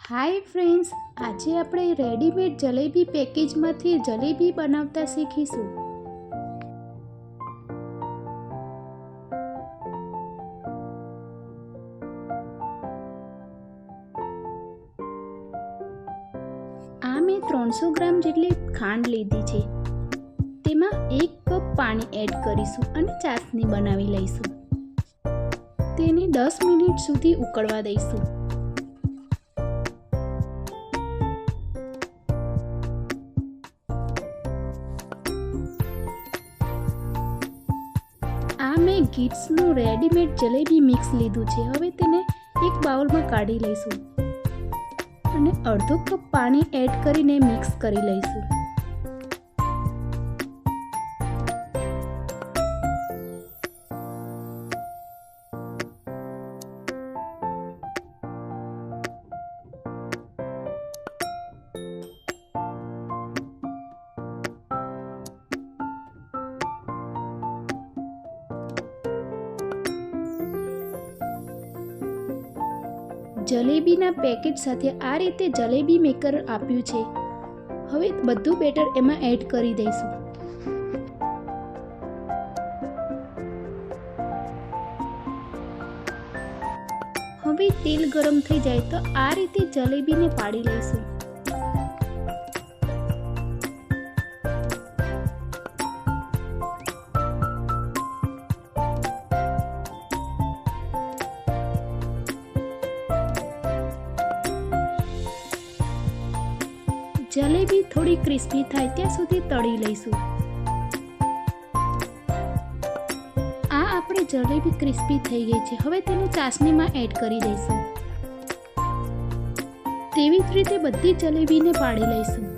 Hi friends, આજે આપણે readymade jalebi પેકેજમાંથી jalebi બનાવતા શીખીશું. આ મેં 300 ગ્રામ જેટલી ખાંડ લીધી છે. તેમાં 1 કપ પાણી એડ કરીશું અને ચાસણી બનાવી લઈશું. તેને 10 મિનિટ સુધી ઉકળવા દઈશું. આ મેં ગીટ્સનું રેડીમેડ જલેબી મિક્સ લીધું છે. હવે તેને એક બાઉલમાં કાઢી લઈશું અને અડધો કપ પાણી એડ કરીને મિક્સ કરી લઈશું. જલેબીના પેકેટ સાથે આ રીતે જલેબી મેકર આપ્યું છે. હવે બધું બેટર એમાં એડ કરી દઈશું. હવે તેલ ગરમ થઈ જાય તો આ રીતે જલેબીને પાડી લઈશું. જલેબી થોડી ક્રિસ્પી થાય ત્યાં સુધી તળી લઈશું. આ આપણે જલેબી ક્રિસ્પી થઈ ગઈ છે. હવે તેને ચાસણીમાં એડ કરી દઈશું. તેવી જ રીતે બધી જલેબીને પાડી લઈશું.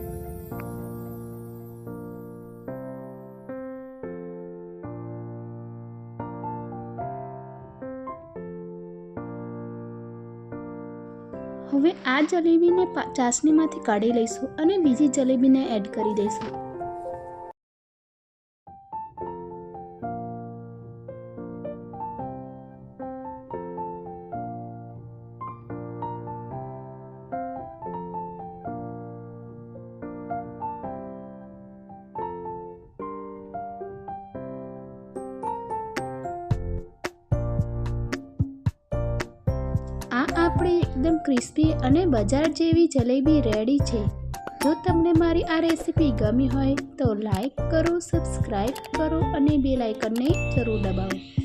હવે આ જલેબીને ચાસણીમાંથી કાઢી લઈશું અને બીજી જલેબીને એડ કરી દઈશું. આપણે એકદમ ક્રિસ્પી અને બજાર જેવી જલેબી રેડી છે. જો તમને મારી આ રેસીપી ગમી હોય તો લાઈક કરો, સબસ્ક્રાઈબ કરો અને બેલ આઇકનને જરૂર દબાવો.